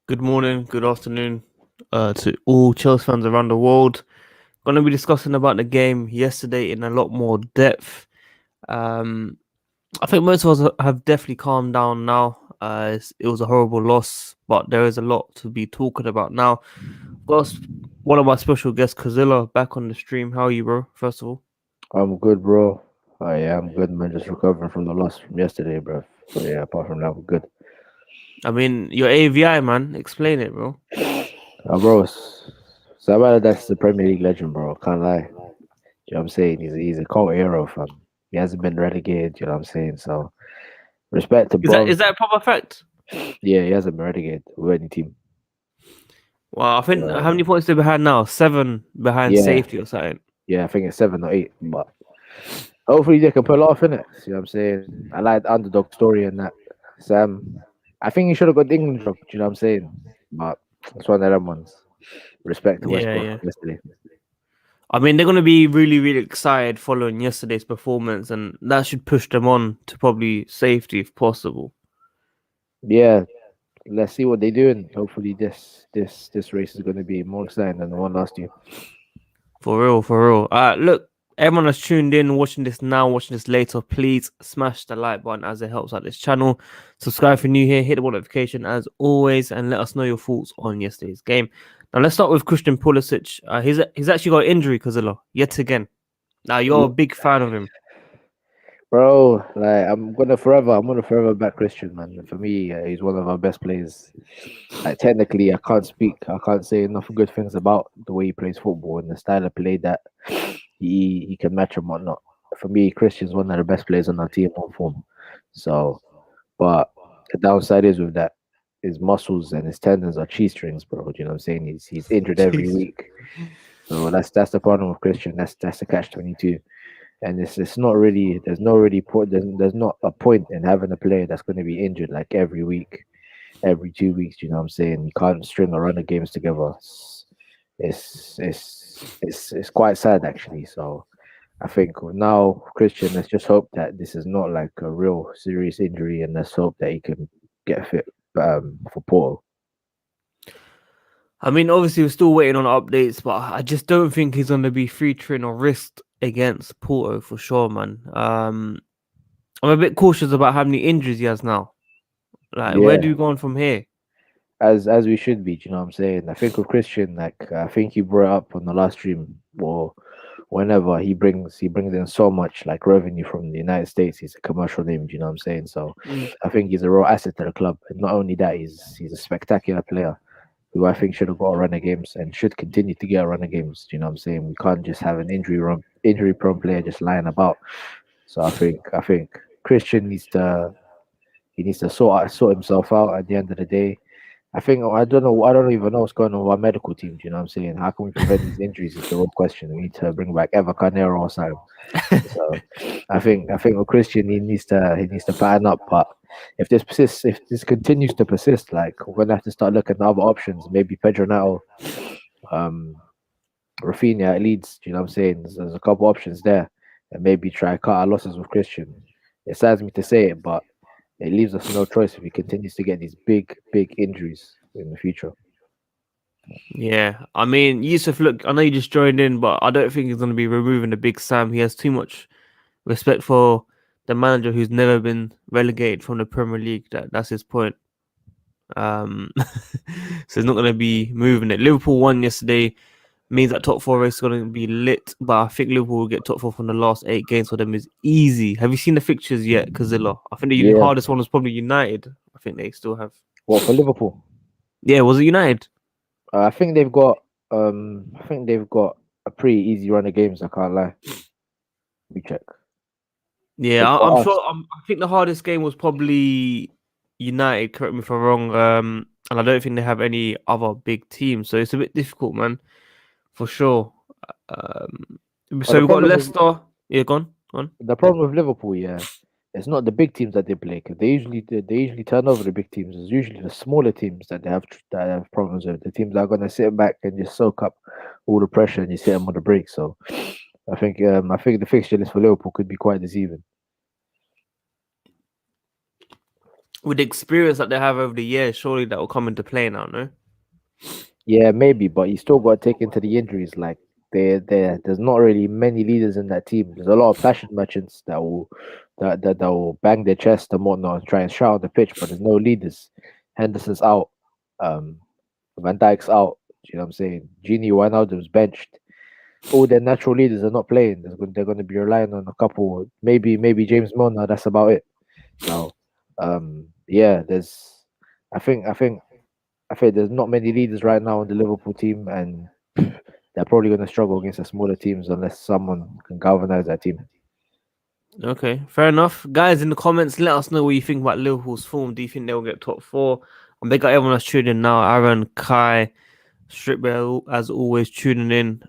Good morning, good afternoon to all Chelsea fans around the world. Going to be discussing about the game yesterday in a lot more depth. Um, I think most of us have definitely calmed down now. It was a horrible loss, but there is a lot to be talking about now. Got one of my special guests, Kazilla, back on the stream. How are you, bro? First of all, I'm good, bro. I am good, man. Just recovering from the loss from yesterday, bro. So yeah, apart from that, we're good. I mean, your AVI, man. Explain it, bro. Bro, Sabah, that's the Premier League legend, bro. Can't lie. You know what I'm saying? He's a cult hero, fam. He hasn't been relegated. You know what I'm saying? So respect to Is that Brom. is that a proper fact? Yeah, he hasn't been relegated with any team. Well, I think how many So points they behind now? 7 behind yeah, safety or something. yeah, I think it's 7 or 8. But hopefully they can pull off in it. You know what I'm saying? I like the underdog story and that. Sam, I think he should have got the England job. You know what I'm saying? But it's one of them ones. Respect to West Yeah, Brom yeah. yesterday. I mean, they're going to be really, really excited following yesterday's performance, and that should push them on to probably safety if possible. Yeah, let's see what they do, and hopefully this race is going to be more exciting than the one last year. For real, for real. Look, everyone that's tuned in, watching this now, watching this later, please smash the like button as it helps out this channel. Subscribe if you're new here, hit the notification as always, and let us know your thoughts on yesterday's game. Now, let's start with Christian Pulisic. He's actually got injury, Kazilla, yet again. Now, you're a Yeah, big fan of him. bro, like I'm gonna forever back Christian, man. For me, he's one of our best players. Like technically, I can't say enough good things about the way he plays football and the style of play that he can match and whatnot. For me, Christian's one of the best players on our team on form. So, but the downside is with that, his muscles and his tendons are cheese strings, bro. Do you know what I'm saying? He's injured every Jeez. week. So that's the problem with Christian. That's the catch 22. And it's not really there's not a point in having a player that's going to be injured like every week, every 2 weeks. You know what I'm saying? You can't string a run of games together. It's quite sad actually. So I think now Christian, let's just hope that this is not like a real serious injury, and let's hope that he can get fit for Porto. I mean, obviously, we're still waiting on updates, but I just don't think he's going to be featuring or risked against Porto for sure, man. I'm a bit cautious about how many injuries he has now. Like, where do Yeah, we go on from here? as we should be. Do you know what I'm saying? I think with Christian, like I think he brought up on the last stream or whenever he brings in so much like revenue from the United States. He's a commercial name. Do you know what I'm saying? So Mm. I think he's a real asset to the club. And not only that, he's a spectacular player who I think should have got a run of games and should continue to get a run of games. Do you know what I'm saying? We can't just have an injury prone player just lying about. So I think Christian needs to sort himself out at the end of the day. I don't even know what's going on with our medical team. Do you know what I'm saying? How can we prevent these injuries is the real question. We need to bring back Eva Carnero or something. So I think with Christian he needs to pattern up. But if this continues to persist, like we're gonna have to start looking at other options. Maybe Pedro Neto, um, Rafinha at Leeds. Do you know what I'm saying? There's a couple options there, and maybe try cut our losses with Christian. It saddens me to say it, but it leaves us no choice if he continues to get these big injuries in the future. Yeah, I mean, Yusuf, look, I know you just joined in, but I don't think he's going to be removing the big Sam. He has too much respect for the manager who's never been relegated from the Premier League. That's his point. So he's not going to be moving it. Liverpool won yesterday. Means that top four race is going to be lit, but I think Liverpool will get top four from the last 8 games for them is easy. Have you seen the fixtures yet, Kazilla? I think the Yeah. hardest one was probably United. I think they still have. What for Liverpool? Yeah, was it United? I think they've got a pretty easy run of games. I can't lie. We check. Yeah, They've I'm got sure. us. I think the hardest game was probably United. Correct me if I'm wrong. And I don't think they have any other big teams, so it's a bit difficult, man, for sure. Um, But so we've got Leicester. Yeah, go on. the problem with Liverpool, yeah, it's not the big teams that they play. 'Cause they usually turn over the big teams. It's usually the smaller teams that have problems with. The teams that are gonna sit back and just soak up all the pressure and you sit them on the break. So I think the fixture list for Liverpool could be quite deceiving. with the experience that they have over the years, surely that will come into play now, no? Yeah, maybe, but you still got to take into the injuries. Like there's not really many leaders in that team. There's a lot of passion merchants that will bang their chest and whatnot and try and shout on the pitch, but there's no leaders. Henderson's out. Um, Van Dijk's out. You know what I'm saying? Gini Wijnaldum's benched. All their natural leaders are not playing. They're going to be relying on a couple, maybe James Milner. That's about it. So, yeah, I think there's not many leaders right now on the Liverpool team, and they're probably going to struggle against the smaller teams unless someone can galvanize that team. Okay, fair enough. Guys, in the comments, let us know what you think about Liverpool's form. Do you think they'll get top four? And they got everyone that's tuning in now. Aaron, Kai, Stripbell, as always, tuning in.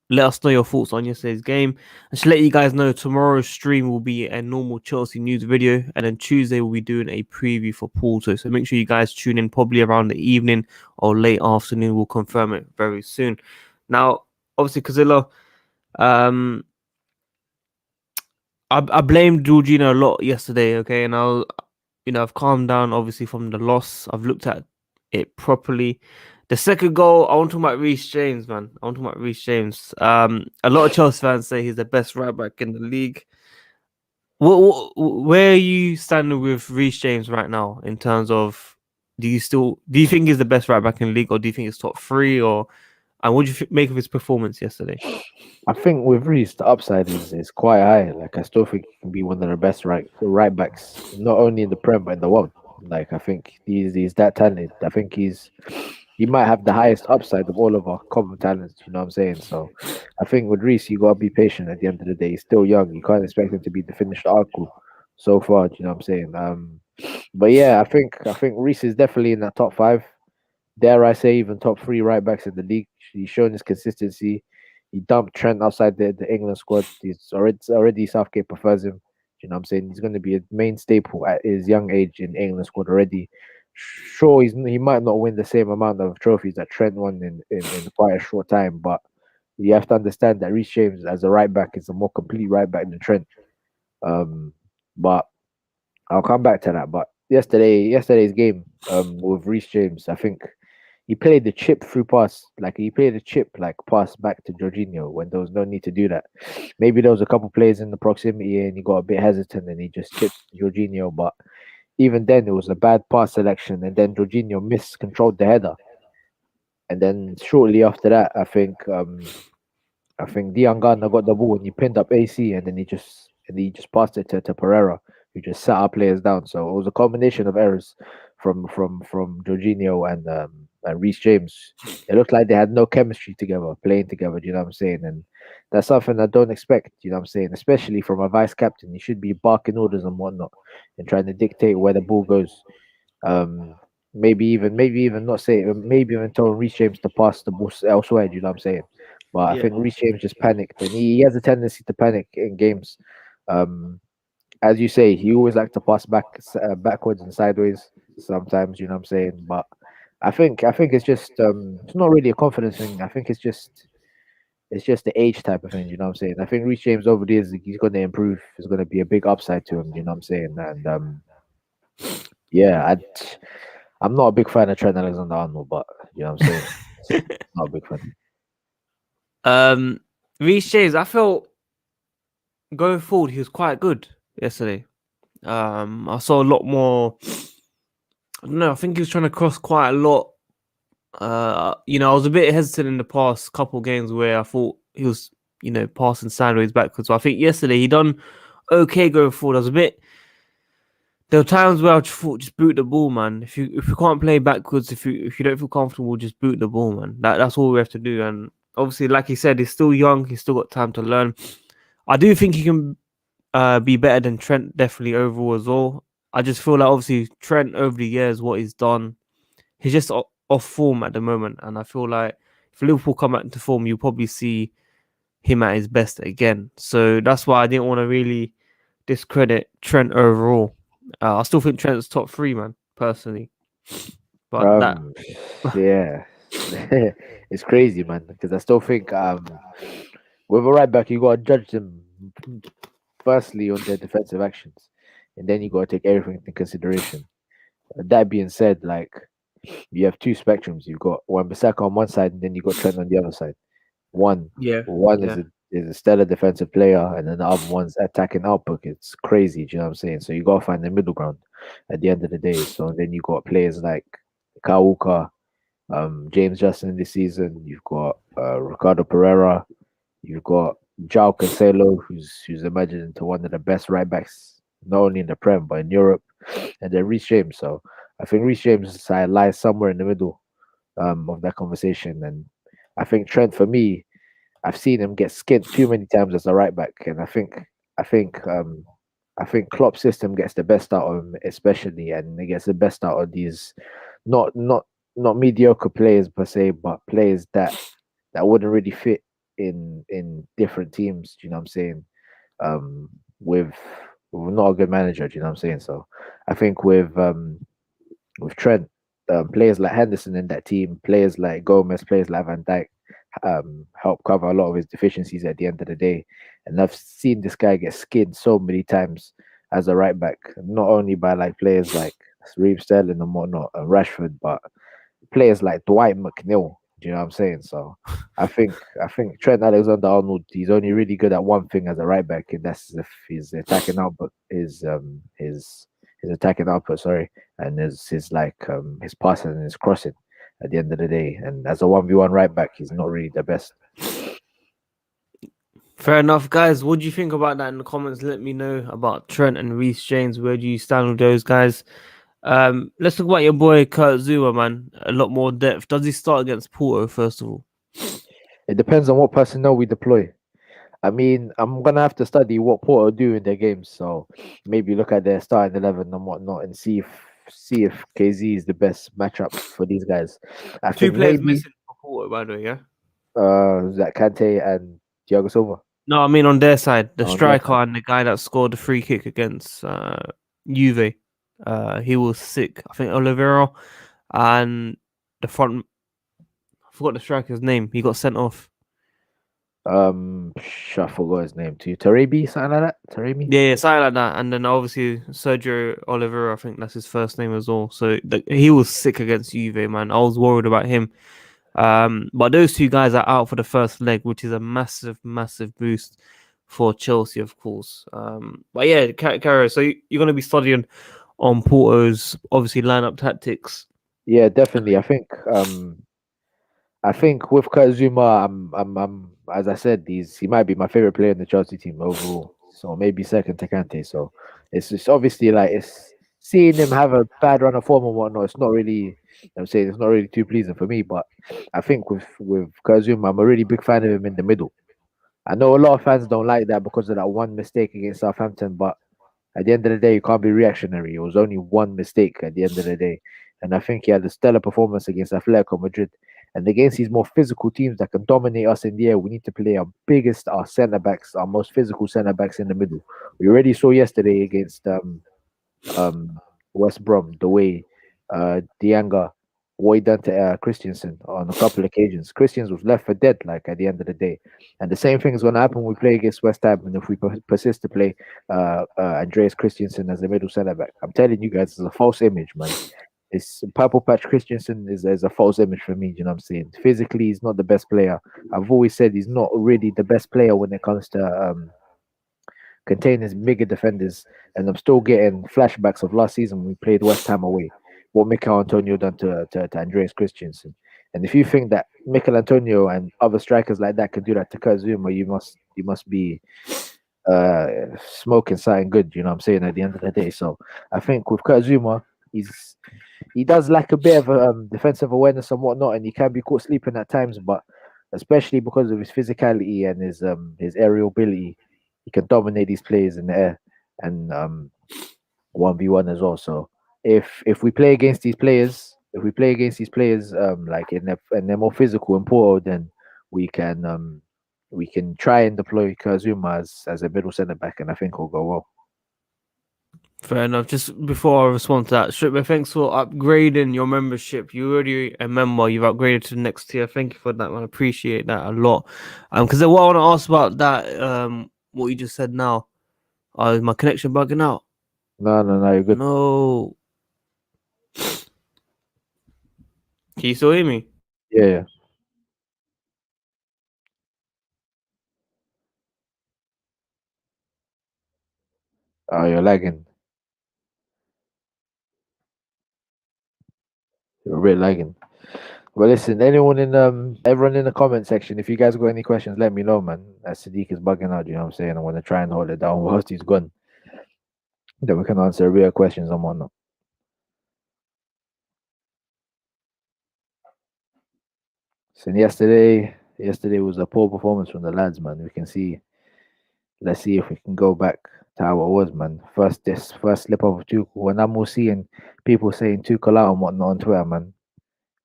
Let us know your thoughts on yesterday's game. And to let you guys know, tomorrow's stream will be a normal Chelsea news video, and then Tuesday we'll be doing a preview for Porto. So make sure you guys tune in probably around the evening or late afternoon. We'll confirm it very soon. Now, obviously, Kazilla, I blamed Georgina a lot yesterday, okay, and I've calmed down obviously from the loss. I've looked at it properly. The second goal, I want to talk about Reece James, man. I want to talk about Reece James. A lot of Chelsea fans say he's the best right back in the league. Where are you standing with Reece James right now in terms of do you think he's the best right back in the league, or do you think it's top three, and what do you make of his performance yesterday? I think with Reece, the upside is quite high. Like I still think he can be one of the best right backs, not only in the Prem but in the world. Like I think he's that talented. I think he might have the highest upside of all of our common talents. You know what I'm saying? So I think with Reece, you gotta be patient. At the end of the day, he's still young. You can't expect him to be the finished article so far. You know what I'm saying? But yeah, I think Reece is definitely in that top five. Dare I say, even top three right backs in the league. He's shown his consistency. He dumped Trent outside the England squad. He's already Southgate prefers him. You know what I'm saying? He's going to be a main staple at his young age in the England squad already. Sure, he might not win the same amount of trophies that Trent won in quite a short time, but you have to understand that Reece James as a right back is a more complete right back than Trent. But I'll come back to that. But yesterday's game with Reece James, I think he played the chip through pass, like he played a chip like pass back to Jorginho when there was no need to do that. Maybe there was a couple players in the proximity and he got a bit hesitant and he just chipped Jorginho. But even then, it was a bad pass selection, and then Jorginho miscontrolled the header. And then shortly after that, I think Diangana got the ball and he pinned up AC, and then he just passed it to Pereira, who just sat our players down. So it was a combination of errors from Jorginho and Reece James. It looked like they had no chemistry together, playing together. You know what I'm saying? And that's something I don't expect. You know what I'm saying? Especially from a vice captain, he should be barking orders and whatnot and trying to dictate where the ball goes. Maybe even not say maybe even telling Reece James to pass the ball elsewhere. You know what I'm saying? But I think Reece James just panicked, and he has a tendency to panic in games. As you say, he always likes to pass backwards and sideways sometimes. You know what I'm saying? But I think it's not really a confidence thing. I think it's just the age type of thing. You know what I'm saying? I think Reece James over the years he's going to improve. There's going to be a big upside to him. You know what I'm saying? And yeah, I'm not a big fan of Trent Alexander-Arnold, but you know what I'm saying? Not a big fan. Reece James, I felt going forward he was quite good yesterday. I saw a lot more. I don't know. I think he was trying to cross quite a lot. I was a bit hesitant in the past couple games where I thought he was, passing sideways backwards. So I think yesterday he done okay going forward. I was a bit. There were times where I thought just boot the ball, man. If you can't play backwards, if you don't feel comfortable, just boot the ball, man. That's all we have to do. And obviously, like he said, he's still young. He's still got time to learn. I do think he can be better than Trent, definitely overall as well. I just feel like obviously Trent over the years, what he's done, he's just off form at the moment. And I feel like if Liverpool come back into form, you'll probably see him at his best again. So that's why I didn't want to really discredit Trent overall. I still think Trent's top three, man, personally. But yeah, it's crazy, man. Because I still think with a right back, you gotta judge them firstly on their defensive actions. and then you got to take everything into consideration. That being said, like you have two spectrums. You've got Wan-Bissaka on one side, and then you got Trent on the other side. One Yeah, one yeah. is a stellar defensive player, and then the other one's attacking output. It's crazy, do you know what I'm saying? So you gotta find the middle ground at the end of the day. So then you got players like Kawuka, James Justin this season. You've got Ricardo Pereira. You've got João Cancelo, who's imagined into one of the best right backs, not only in the Prem but in Europe, and then Reece James. So I think Reece James' side lies somewhere in the middle of that conversation, and I think Trent, for me, I've seen him get skinned too many times as a right back, and I think I think Klopp's system gets the best out of him, especially, and it gets the best out of these not not not mediocre players per se, but players that wouldn't really fit in different teams. Do you know what I'm saying? Um, with not a good manager. Do you know what I'm saying? So I think with Trent, players like Henderson in that team, players like Gomez, players like Van Dijk, help cover a lot of his deficiencies at the end of the day. And I've seen this guy get skinned so many times as a right back, not only by like players like Reece Sterling and whatnot, and Rashford, but players like Dwight McNeil. Do you know what I'm saying? So I think Trent Alexander Arnold, he's only really good at one thing as a right back, and that's if his attacking output his attacking output, sorry, and his passing and his crossing at the end of the day. And as a 1v1 right back, he's not really the best. Fair enough, guys. What do you think about that in the comments? Let me know about Trent and Reece James. Where do you stand with those guys? Let's talk about your boy Kurt Zuma, man. A lot more depth. Does he start against Porto first of all? It depends on what personnel we deploy. I mean, I'm gonna have to study what Porto do in their games, so maybe look at their starting 11 and whatnot, and see if KZ is the best matchup for these guys. I Two think players maybe missing for Porto, by the way. Yeah. Zach Kante and Thiago Silva No, I mean on their side, the on their striker side. and the guy that scored the free kick against Juve. He was sick. I think Oliveira and the front. I forgot the striker's name. He got sent off. I forgot his name too. Tarabi, something like that. Tarabi. Yeah, something like that. And then obviously Sergio Oliveira, I think that's his first name as well. So he was sick against Juve, man. I was worried about him. But those two guys are out for the first leg, which is a massive, massive boost for Chelsea, of course. But yeah, Caro, so you're going to be studying on Porto's obviously lineup tactics. Yeah, definitely. I think with Kazuma, as I said, he might be my favorite player in the Chelsea team overall. So maybe second to Kante. So it's obviously like it's seeing him have a bad run of form and whatnot. It's not really, I'm saying it's not really too pleasing for me. But I think with Kazuma, I'm a really big fan of him in the middle. I know a lot of fans don't like that because of that one mistake against Southampton, but at the end of the day, you can't be reactionary. It was only one mistake at the end of the day. And I think he had a stellar performance against Atletico Madrid. And against these more physical teams that can dominate us in the air, we need to play our centre backs, our most physical centre backs in the middle. We already saw yesterday against um, West Brom the way Dianga, what he done to Christensen on a couple of occasions. Christians was left for dead, like at the end of the day. And the same thing is going to happen when we play against West Ham, and if we persist to play Andreas Christensen as a middle centre back. I'm telling you guys, it's a false image, man. It's Purple Patch Christensen is a false image for me. You know what I'm saying? Physically, he's not the best player. I've always said he's not really the best player when it comes to contain his bigger defenders, and I'm still getting flashbacks of last season when we played West Ham away. What Mikel Antonio done to Andreas Christensen. And if you think that Mikel Antonio and other strikers like that can do that to Kurt Zuma, you must be smoking something good, you know what I'm saying, at the end of the day. So I think with Kurt Zuma, he does lack a bit of defensive awareness and whatnot, and he can be caught sleeping at times, but especially because of his physicality and his aerial ability, he can dominate these players in the air and 1v1 as well. So if we play against these players, like and they're more physical and poor, then we can try and deploy Kazuma as a middle centre back, and I think will go well. Fair enough. Just before I respond to that, Stripper, thanks for upgrading your membership. You already a member. You've upgraded to the next tier. Thank you for that, man. I appreciate that a lot. Because what I want to ask about that, what you just said now, is my connection bugging out? No, you're good. No. Can you still hear me? Yeah. Oh, you're lagging. You're a bit lagging. Well, listen, everyone in the comment section, if you guys got any questions, let me know, man. That Sadiq is bugging out, you know what I'm saying? I want to try and hold it down whilst he's gone. Then we can answer real questions and whatnot. So yesterday was a poor performance from the lads, man. Let's see if we can go back to how it was, man. First slip up of Tuchel. When I'm all seeing people saying Tuchel out and whatnot on Twitter, man,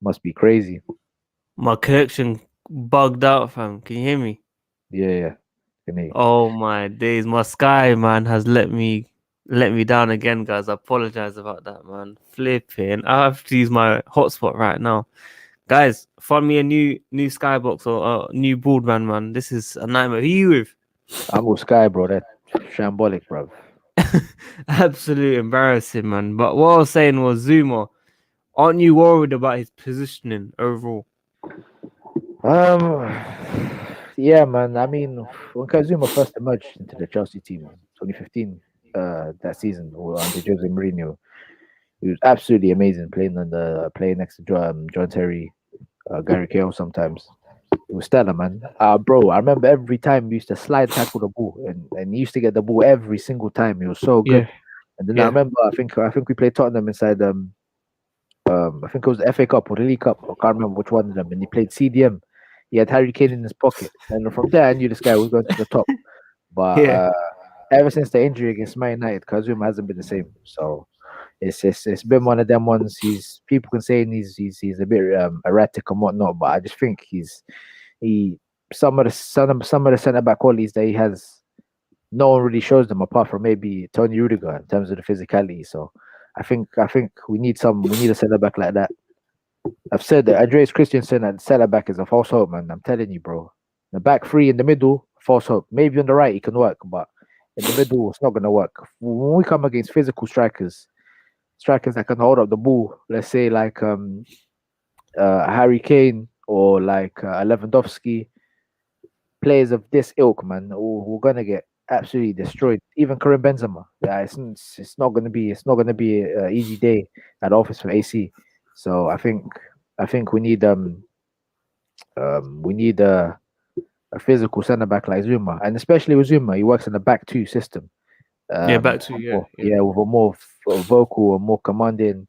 must be crazy. My connection bugged out, fam. Can you hear me? Yeah. Can he? Oh my days, my Sky man has let me down again, guys. I apologize about that, man. Flipping. I have to use my hotspot right now. Guys, find me a new Skybox or a new broadband, man. This is a nightmare. Who you with? I'm with Sky, bro. That shambolic, bro. Absolute embarrassing, man. But what I was saying was Zuma, aren't you worried about his positioning overall? Um, yeah, man. I mean, when Kazuma first emerged into the Chelsea team, 2015, that season under Jose Mourinho, he was absolutely amazing playing next to John Terry, Gary Cahill sometimes. It was stellar, man. Bro, I remember every time he used to slide tackle the ball, and he used to get the ball every single time. He was so good. Yeah, And then I yeah, remember, I think we played Tottenham inside I think it was the FA Cup or the League Cup. I can't remember which one of them. And he played CDM. He had Harry Kane in his pocket, and from there I knew this guy was going to the top. But yeah. ever since the injury against Man United, Kazuma hasn't been the same. So it's been one of them ones. People can say he's a bit erratic and whatnot, but I just think he some of the centre back qualities that he has, no one really shows them apart from maybe Tony Rudiger in terms of the physicality. So I think we need a centre back like that. I've said that Andreas Christensen at centre back is a false hope, man. I'm telling you, bro. The back three in the middle, false hope. Maybe on the right it can work, but in the middle it's not gonna work. When we come against physical strikers that can hold up the ball, let's say like Harry Kane or like Lewandowski, players of this ilk, man, we're gonna get absolutely destroyed. Even Karim Benzema, yeah, it's not gonna be an easy day at the office for AC. So I think we need a physical centre back like Zuma, and especially with Zuma, he works in the back two system. Yeah, back to yeah, yeah. With a more vocal and more commanding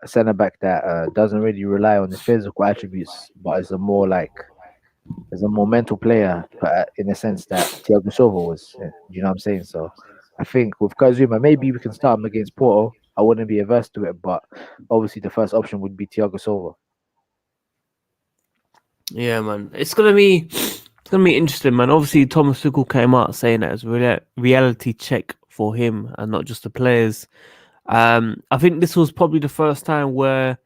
centre back that doesn't really rely on his physical attributes, but is a more mental player, in a sense that Thiago Silva was. You know what I'm saying? So I think with Kazuma, maybe we can start him against Porto. I wouldn't be averse to it, but obviously the first option would be Thiago Silva. Yeah, man. It's gonna be interesting, man. Obviously, Thomas Tuchel came out saying that it's a reality check for him and not just the players. I think this was probably the first time where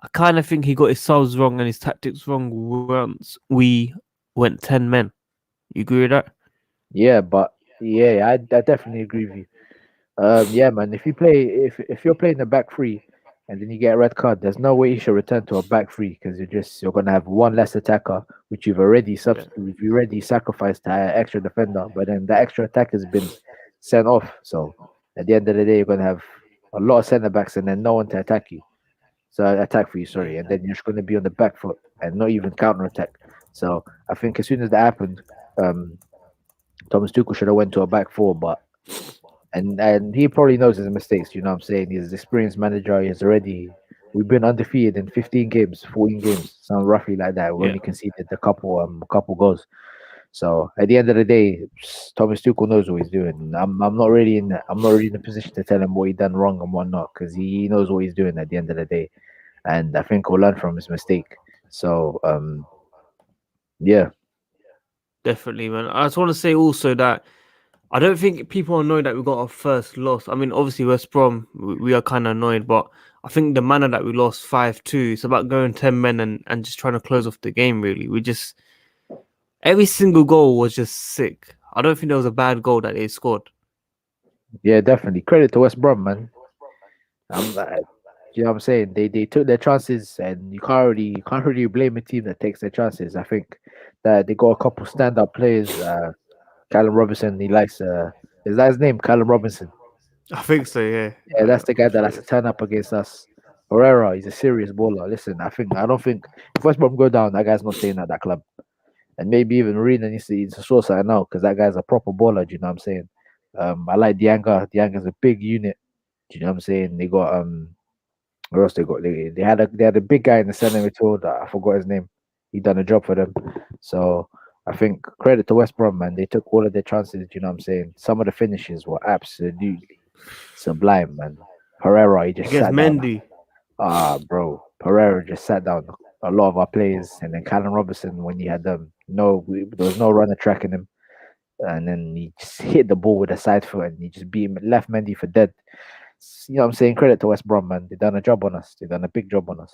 I kind of think he got his subs wrong and his tactics wrong once we went 10 men. You agree with that? Yeah, but yeah, I definitely agree with you. Yeah, man. If you're playing the back three, and then you get a red card, there's no way you should return to a back three because you're gonna have one less attacker, which you've already sacrificed to an extra defender, but then the extra attacker has been sent off. So at the end of the day, you're gonna have a lot of centre backs and then no one to attack you. So attack for you, sorry, and then you're just gonna be on the back foot and not even counter attack. So I think as soon as that happened, um, Thomas Tuchel should have went to a back four, but and he probably knows his mistakes. You know what I'm saying? He's an experienced manager. We've been undefeated in 15 games, 14 games, something roughly like that. We Yeah, only conceded a couple goals. So at the end of the day, Thomas Tuchel knows what he's doing. I'm not really in a position to tell him what he done wrong and what not because he knows what he's doing at the end of the day, and I think he'll learn from his mistake. So yeah, definitely, man. I just want to say also that I don't think people know that we got our first loss. I mean, obviously West Brom, we are kind of annoyed, but I think the manner that we lost 5-2, it's about going 10 men and just trying to close off the game, really. Every single goal was just sick. I don't think there was a bad goal that they scored. Yeah, definitely. Credit to West Brom, man. I'm like, you know what I'm saying? They took their chances, and you can't really blame a team that takes their chances. I think that they got a couple standout players. Callum Robinson, he likes is that his name? Callum Robinson. I think so. Yeah. Yeah, that's the guy I'm that sure has it to is. turn up against us. Herrera, he's a serious baller. Listen, I don't think if West Brom go down, that guy's not staying at that club. And maybe even Marina needs to sort something out because that guy's a proper baller. Do you know what I'm saying? I like Dianga. Dianga's a big unit. Do you know what I'm saying? They got what else they got? They had a big guy in the center midfield. I forgot his name. He done a job for them. So I think credit to West Brom, man. They took all of their chances. You know what I'm saying? Some of the finishes were absolutely sublime, man. Herrera, he just Against sat down. Mendy. Bro, Pereira just sat down a lot of our players, and then Callum Robinson when he had there was no runner tracking him, and then he just hit the ball with a side foot, and he just beat him, left Mendy for dead. You know what I'm saying? Credit to West Brom, man. They done a job on us. They done a big job on us.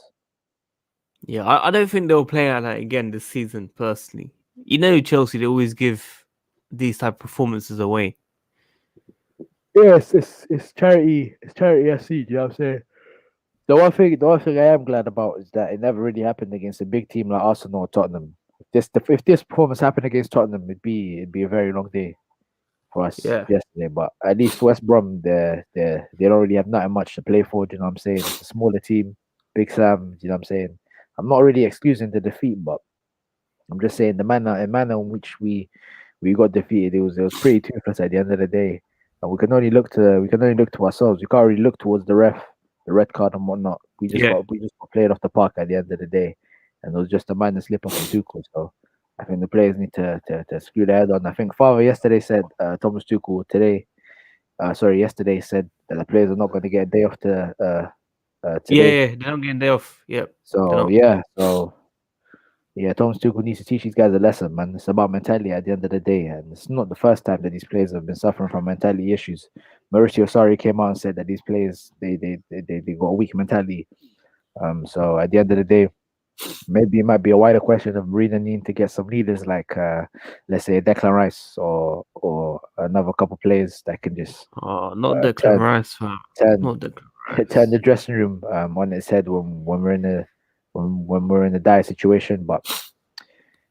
Yeah, I don't think they'll play like that again this season. Personally, Chelsea, they always give these type of performances away. Yes, it's charity. It's charity FC. Do you know what I'm saying? The one thing I am glad about is that it never really happened against a big team like Arsenal or Tottenham. If this performance happened against Tottenham, it'd be a very long day for us Yeah, yesterday. But at least West Brom, they don't really have nothing much to play for. Do you know what I'm saying? It's a smaller team, Big Sam. Do you know what I'm saying? I'm not really excusing the defeat, but I'm just saying the manner in which we got defeated. It was pretty toothless at the end of the day, and we can only look to ourselves. We can't really look towards the ref, the red card and whatnot. yeah. We just got played off the park at the end of the day, and it was just a minor slip up from Tuchel. So I think the players need to screw their head on. I think Father yesterday said Thomas Tuchel yesterday said that the players are not going to get a day off Yeah, today. yeah, they're not getting day off. Yep, they're So not. yeah, Thomas Tuchel needs to teach these guys a lesson, man. It's about mentality at the end of the day, and it's not the first time that these players have been suffering from mentality issues. Mauricio Sarri came out and said that these players they got a weak mentality. So at the end of the day, maybe it might be a wider question of really needing to get some leaders like let's say Declan Rice or another couple players that can just Not Declan turn Rice, fam. turn Not Declan turn Rice. the dressing room on its head when we're in a when we're in a dire situation. But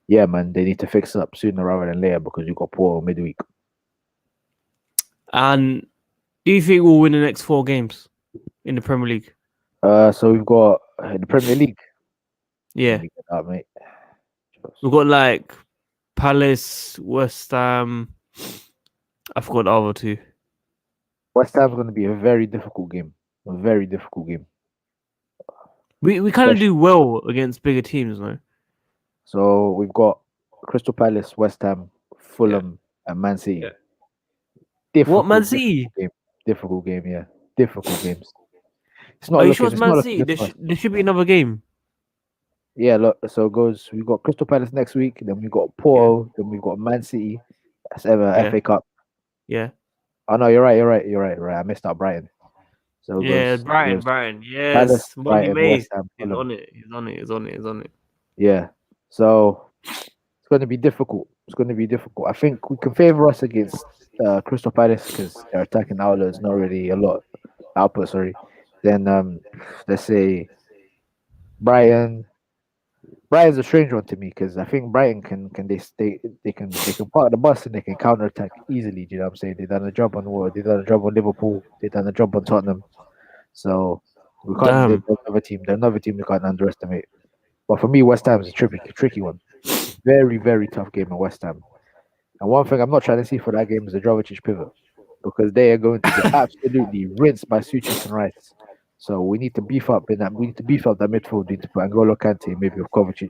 yeah, man, they need to fix it up sooner rather than later because you got poor midweek. And do you think we'll win the next 4 games in the Premier League? So we've got the Premier League. Let Yeah, me get that, mate. we've got like Palace, West Ham. I forgot the other two. West Ham's going to be a very difficult game. A very difficult game. We kind of Especially, do well against bigger teams, no? so we've got Crystal Palace, West Ham, Yeah. Fulham, and Man Yeah. City. What, Man Difficult City? game. Difficult game, yeah. Difficult games. Are you sure it's It's Man not looking City? good for us. There should be another game. Yeah, look, so it goes. We've got Crystal Palace next week, then we've got Yeah. Porto, then we've got Man City. That's ever Yeah. FA Cup. Yeah. Oh no, you're right. I missed out Brighton. So Yeah. it Brighton. goes Brighton. Palace, Yes. Molly Brighton, West Mays Ham, is Fulham. on it. He's on it. He's on it. He's on it. Yeah. So it's going to be difficult. It's going to be difficult. I think we can favor us against Crystal Palace because their attacking outlet is not really a lot output. Sorry. Then let's say Brighton. Brighton's a strange one to me because I think Brighton can they can park the bus and they can counter attack easily. Do you know what I'm saying? They done a job on They done a job on Liverpool. They done a job on Tottenham. So we can't. Damn. They're another team. They're another team we can't underestimate. But for me, West Ham is a tricky one. Very very tough game in West Ham. And one thing I'm not trying to see for that game is the Jovicic pivot because they are going to get absolutely rinsed by Suchek and Rice. So we need to beef up in that. We need to beef up that midfield. We need to put Angolo Kante, maybe with Kovacic,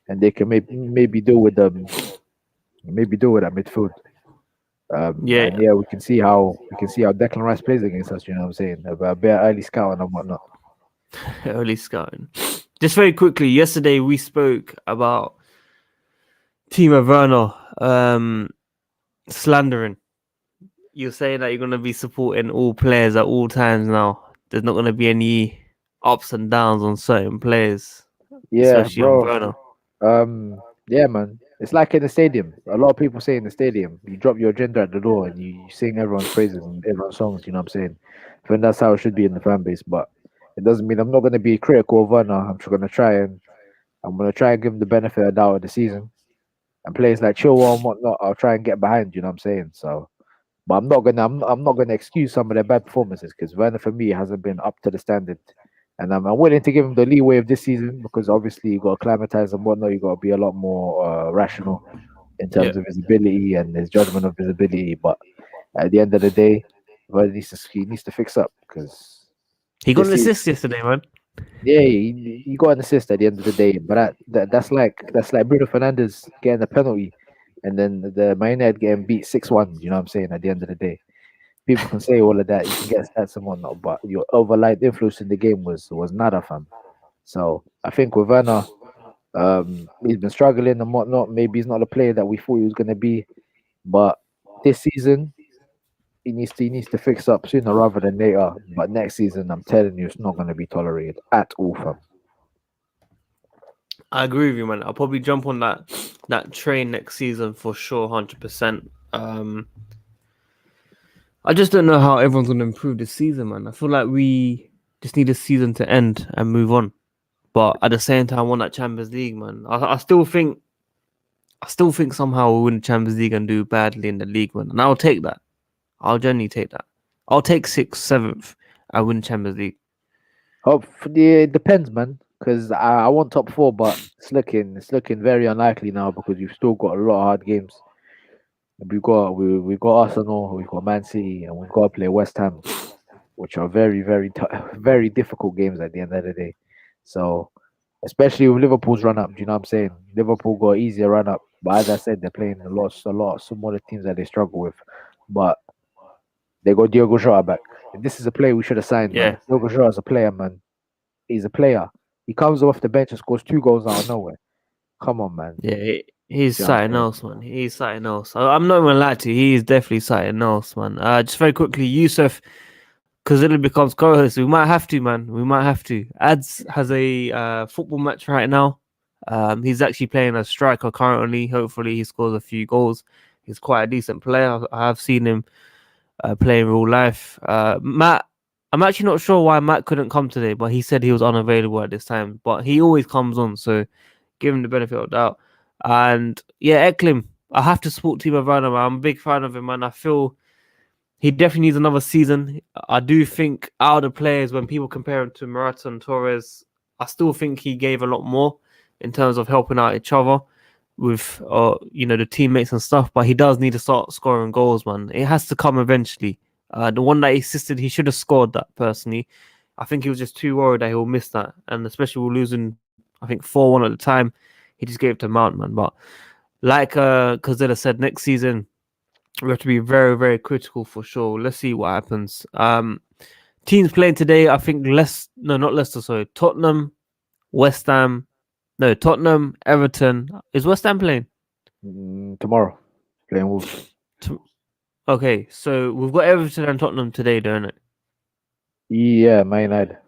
and they can maybe deal with that midfield. Yeah. And yeah, we can see how Declan Rice plays against us. You know what I'm saying? A bit early scouting and whatnot. Early scouting. Just very quickly, yesterday we spoke about Timo Werner slandering. You're saying that you're going to be supporting all players at all times now. There's not going to be any ups and downs on certain players, Yeah, especially on bro. Werner. Yeah, man. It's like in the stadium. A lot of people say in the stadium, you drop your agenda at the door and you sing everyone's praises and everyone's songs. You know what I'm saying? I think that's how it should be in the fan base. But it doesn't mean I'm not going to be critical of Werner. I'm going to try and give him the benefit of the doubt of the season. And players like Chilwell and whatnot, I'll try and get behind. You know what I'm saying? So, but I'm not gonna excuse some of their bad performances because Werner for me hasn't been up to the standard. And I'm willing to give him the leeway of this season because obviously you got to acclimatize and whatnot. You got to be a lot more rational in Yeah. terms of his ability and his judgment of his ability. But at the end of the day, well, he needs to fix up because He got this an season, assist yesterday, man. yeah, he got an assist at the end of the day. But that's like Bruno Fernandes getting a penalty, and then the Man United getting beat 6-1. You know what I'm saying? At the end of the day, people can say all of that. You can get stats and whatnot, but your overlight influence in the game was nada, fam. So I think with Werner, he's been struggling and whatnot. Maybe he's not the player that we thought he was going to be, but this season he needs to fix up sooner rather than later. But next season, I'm telling you, it's not going to be tolerated at all, fam. I agree with you, man. I'll probably jump on that train next season for sure, 100%. I just don't know how everyone's going to improve this season, man. I feel like we just need a season to end and move on. But at the same time, I want that Champions League, man. I still think somehow we'll win the Champions League and do badly in the league, man. And I'll take that. I'll genuinely take that. I'll take 6th, 7th, and win Champions League. Hopefully, it depends, man. Because I want top four, but it's looking very unlikely now because we've still got a lot of hard games. We've got Arsenal, we've got Man City, and we've got to play West Ham, which are very difficult games at the end of the day. So, especially with Liverpool's run up, do you know what I'm saying? Liverpool got easier run up, but as I said, they're playing a lot of smaller teams that they struggle with. But they got Diogo Jota back. And this is a player we should have signed, Yeah. man. Diogo Jota is a player, man. He's a player. He comes off the bench and scores 2 goals out of nowhere. Come on, man. Yeah, he's You know what I'm something saying? else, man. He's something else. I'm not even lie to you. He's definitely something else, man. Just very quickly, Yusuf, because it becomes co-host. We might have to, man. We might have to. Ads has a football match right now. He's actually playing as striker currently. Hopefully, he scores a few goals. He's quite a decent player. I have seen him play in real life. Matt, I'm actually not sure why Matt couldn't come today, but he said he was unavailable at this time. But he always comes on, so give him the benefit of the doubt. And yeah, Eklim, I have to support Timo Werner, man. I'm a big fan of him, man. I feel he definitely needs another season. I do think out of the players, when people compare him to Morata and Torres, I still think he gave a lot more in terms of helping out each other with the teammates and stuff. But he does need to start scoring goals, man. It has to come eventually. The one that he assisted, he should have scored that personally. I think he was just too worried that he'll miss that, and especially we're losing, I think 4-1 at the time. He just gave it to Mount, man. But like Cazella said, next season we have to be very, very critical for sure. Let's see what happens. Teams playing today, I think not Leicester, sorry. Tottenham, West Ham. No, Tottenham, Everton. Is West Ham playing? Tomorrow, playing Wolves. Okay, so we've got Everton and Tottenham today, don't it? Yeah, Man United.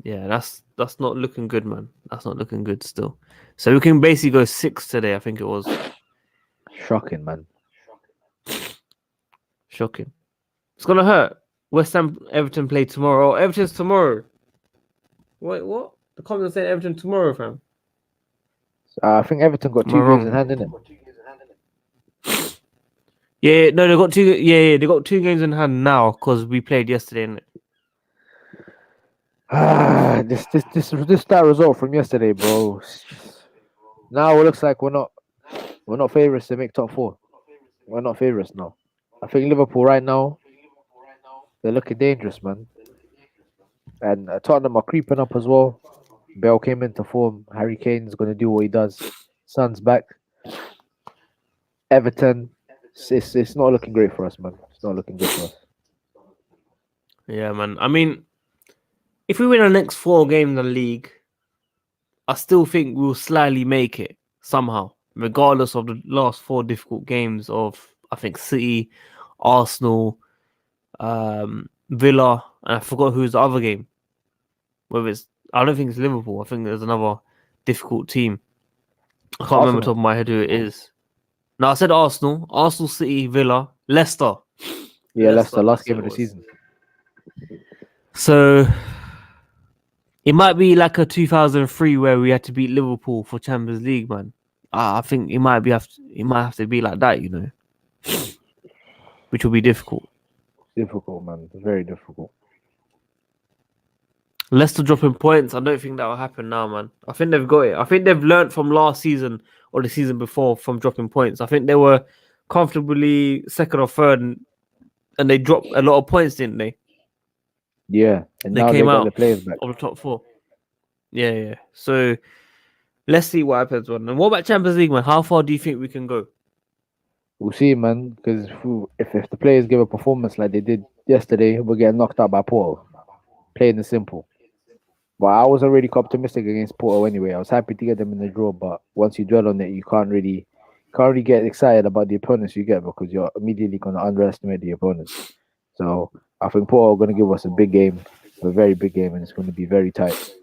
Yeah, that's not looking good, man. That's not looking good still. So we can basically go 6 today, I think it was. Shocking, man. Shocking. It's gonna hurt. West Ham, Everton play tomorrow. Oh, Everton's tomorrow. Wait, what? The comments saying Everton tomorrow, fam. I think Everton got Am I 2 games wrong? in hand, innit? Yeah, no, they got 2. Yeah, they got 2 games in hand now because we played yesterday. Innit? That result from yesterday, bro. Now it looks like we're not favorites to make top four. We're not favorites now. I think Liverpool right now they're looking dangerous, man. And Tottenham are creeping up as well. Bell came into form. Harry Kane's gonna do what he does. Son's back. Everton, it's not looking great for us, man. It's not looking good for us. Yeah, man. I mean, if we win our next 4 games in the league, I still think we'll slightly make it somehow, regardless of the last 4 difficult games of, I think, City, Arsenal, Villa, and I forgot who's the other game. Whether I don't think it's Liverpool. I think there's another difficult team. I can't remember Arsenal. top of my head who it is. No, I said Arsenal, City, Villa, Leicester. Yeah, Leicester, last That's who game it of the was. season. So it might be like a 2003 where we had to beat Liverpool for Champions League, man. I think it might have to be like that, you know, which will be difficult. Difficult, man. Very difficult. Leicester dropping points. I don't think that will happen now, man. I think they've got it. I think they've learned from last season or the season before from dropping points. I think they were comfortably second or third, and they dropped a lot of points, didn't they? Yeah, and They now came they got out the players back. of the top four. Yeah. So let's see what happens, man. And what about Champions League, man? How far do you think we can go? We'll see, man. Because if the players give a performance like they did yesterday, we're getting knocked out by Porto. Plain and simple. But I wasn't really optimistic against Porto anyway. I was happy to get them in the draw, but once you dwell on it, you can't really get excited about the opponents you get because you're immediately going to underestimate the opponents. So I think Porto are going to give us a big game, a very big game, and it's going to be very tight.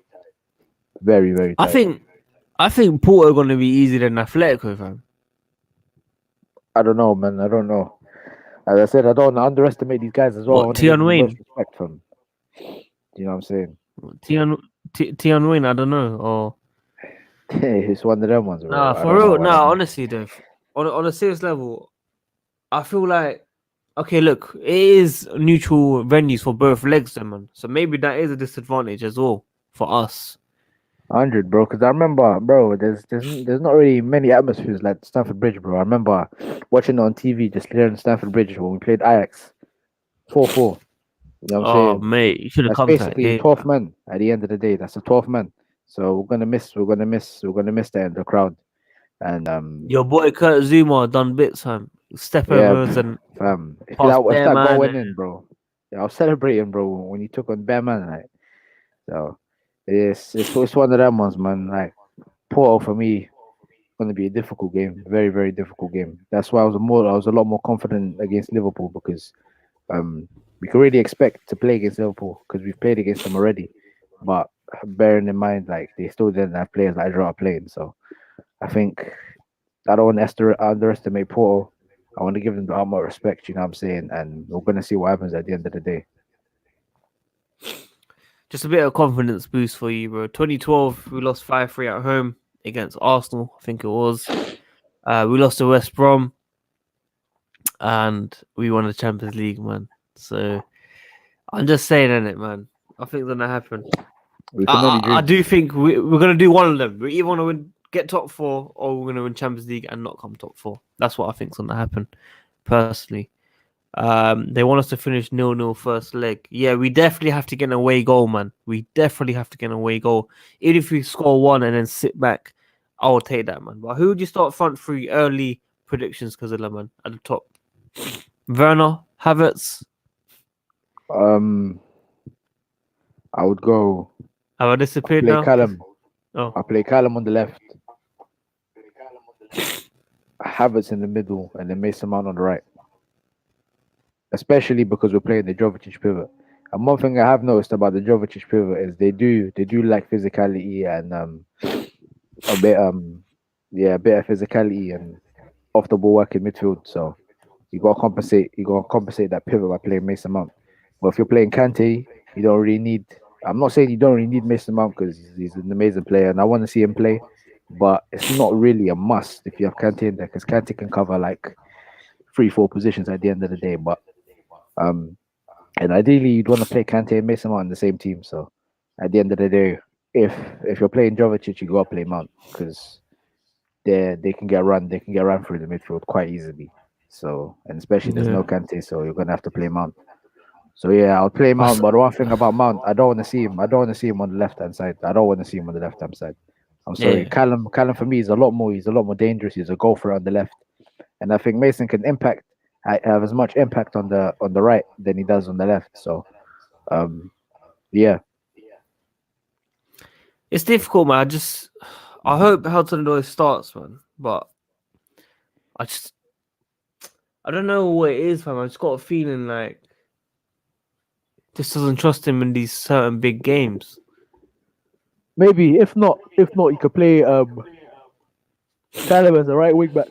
Very, very tight. I think Porto are going to be easier than Atletico, fam. I don't know, man. I don't know. As I said, I don't want to underestimate these guys as well. I want to give them the most respect from. Do you know what I'm saying? Tion Wayne, I don't know. Or It's one of them ones, bro. nah, for real. Nah, honestly, though, on a serious level, I feel like okay. Look, it is neutral venues for both legs, then, man. So maybe that is a disadvantage as well for us. 100, bro. Because I remember, bro, there's not really many atmospheres like Stamford Bridge, bro. I remember watching it on TV, just here in Stamford Bridge when we played Ajax, 4-4. You know what I'm Oh, saying? mate, you should have That's come to that basically game. 12th man at the end of the day. That's a 12th man. So we're gonna miss that in the crowd. And Your boy Kurt Zuma done bits, fam. Step yeah, overs and fam. past If bare that goal man. went in, bro, yeah, I was celebrating, bro, when he took on Bearman. Like, so it's one of them ones, man. Like Porto for me, going to be a difficult game, very very difficult game. That's why I was a lot more confident against Liverpool because we could really expect to play against Liverpool because we've played against them already. But bearing in mind, like they still didn't have players like Edouard playing, so I think I don't want to underestimate Porto. I want to give them the utmost respect, you know what I'm saying? And we're gonna see what happens at the end of the day. Just a bit of confidence boost for you, bro. 2012, we lost 5-3 at home against Arsenal, I think it was. We lost to West Brom, and we won the Champions League, man. So I'm just saying, innit, man. I think it's gonna happen. We can only dream. I do think we're gonna do one of them. We either want to get top four, or we're gonna win Champions League and not come top four. That's what I think's gonna happen, personally. They want us to finish 0-0 first leg. Yeah, we definitely have to get an away goal, man. We definitely have to get an away goal. Even if we score one and then sit back, I will take that, man. But who would you start front three early predictions, Kazilla, man, at the top? Werner, Havertz. I would go. Have I disappeared Play now? Callum. Oh, I play Callum on the left. Havertz in the middle, and then Mason Mount on the right. Especially because we're playing the Jovetic pivot. And one thing I have noticed about the Jovetic pivot is they do like physicality and a bit of physicality and off the ball work in midfield. So you gotta compensate that pivot by playing Mason Mount. But if you're playing Kante, you don't really need. I'm not saying you don't really need Mason Mount because he's an amazing player and I want to see him play, but it's not really a must if you have Kante in there because Kante can cover like 3-4 positions at the end of the day. But and ideally you'd want to play Kante and Mason Mount in the same team. So at the end of the day, if you're playing Jovetic, you gotta play Mount because they can get run through the midfield quite easily. So and especially there's no Kante, so you're gonna have to play Mount. So yeah, I'll play Mount. But one thing about Mount, I don't want to see him on the left hand side. I'm sorry. yeah. Callum for me is a lot more dangerous. He's a goal threat on the left. And I think Mason can have as much impact on the right than he does on the left. So yeah. It's difficult, man. I hope hudson-odoi starts, man. But I don't know what it is, man. I just got a feeling like just doesn't trust him in these certain big games. Maybe if not, you could play Callum as the right wing back,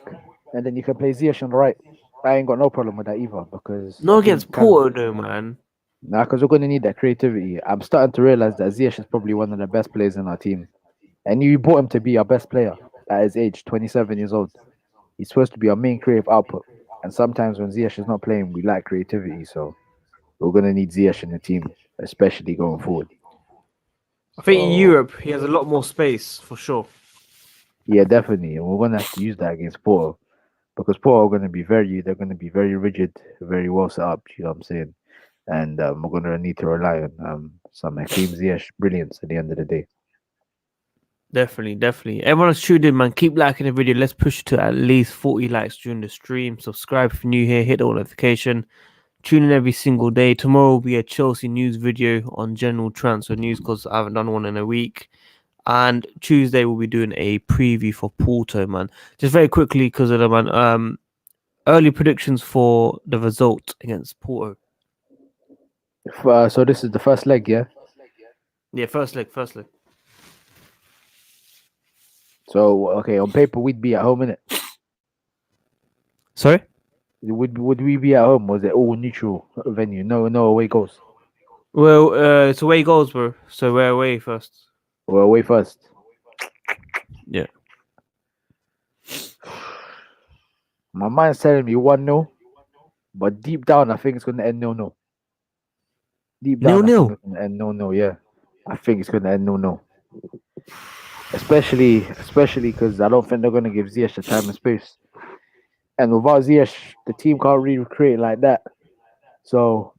and then you can play Ziyech on the right. I ain't got no problem with that either because Not I against think Callum. Porto, though, man. Nah, because we're gonna need that creativity. I'm starting to realize that Ziyech is probably one of the best players in our team, and you bought him to be our best player at his age, 27 years old. He's supposed to be our main creative output, and sometimes when Ziyech is not playing, we lack creativity. So we're gonna need Ziyech in the team, especially going forward. I think in So Europe he has a lot more space for sure. yeah, definitely, and we're gonna have to use that against Porto because Porto are gonna be they're gonna be very rigid, very well set up. You know what I'm saying? And we're gonna need to rely on some Hakeem Ziyech brilliance at the end of the day. Definitely, definitely. Everyone that's tuned in, man, keep liking the video. Let's push to at least 40 likes during the stream. Subscribe if you're new here, hit the notification. Tune in every single day. Tomorrow will be a Chelsea news video on general transfer news because I haven't done one in a week. And Tuesday we'll be doing a preview for Porto, man. Just very quickly because of the man. Early predictions for the result against Porto. So this is the first leg, yeah. Yeah, first leg, first leg. So okay, on paper we'd be at home, innit? Sorry? Would we be at home? Was it all neutral venue? No away goals. Well, it's away goals, bro. So we're away first. We're away first. Yeah. My mind's telling me 1-0, but deep down I think it's gonna end 0-0. Deep down, I think 0-0. it's gonna end 0-0. Yeah, I think it's gonna end 0-0. Especially because I don't think they're gonna give Ziyech the time and space. And without Ziyech, the team can't really recreate like that. So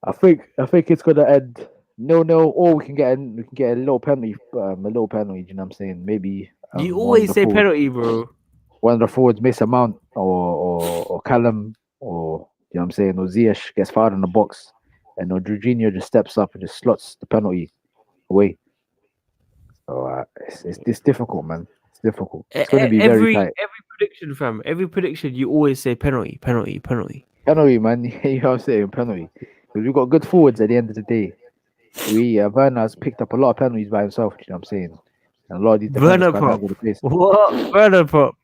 I think it's gonna end 0-0, or we can get a little penalty. Do you know what I'm saying? Maybe You always say penalty, bro. one of the forwards, Mason Mount or Callum, or you know what I'm saying, or Ziyech gets fouled in the box, and or Jorginho just steps up and just slots the penalty away. So it's difficult, man. It's difficult. It's going to be very tight. Every prediction, fam. Every prediction, you always say penalty, penalty, penalty. Penalty, man. You know what I'm saying? Penalty. Because we've got good forwards at the end of the day. Werner's picked up a lot of penalties by himself. You know what I'm saying? And a lot of these defenders can't handle the pace. What? Werner prop?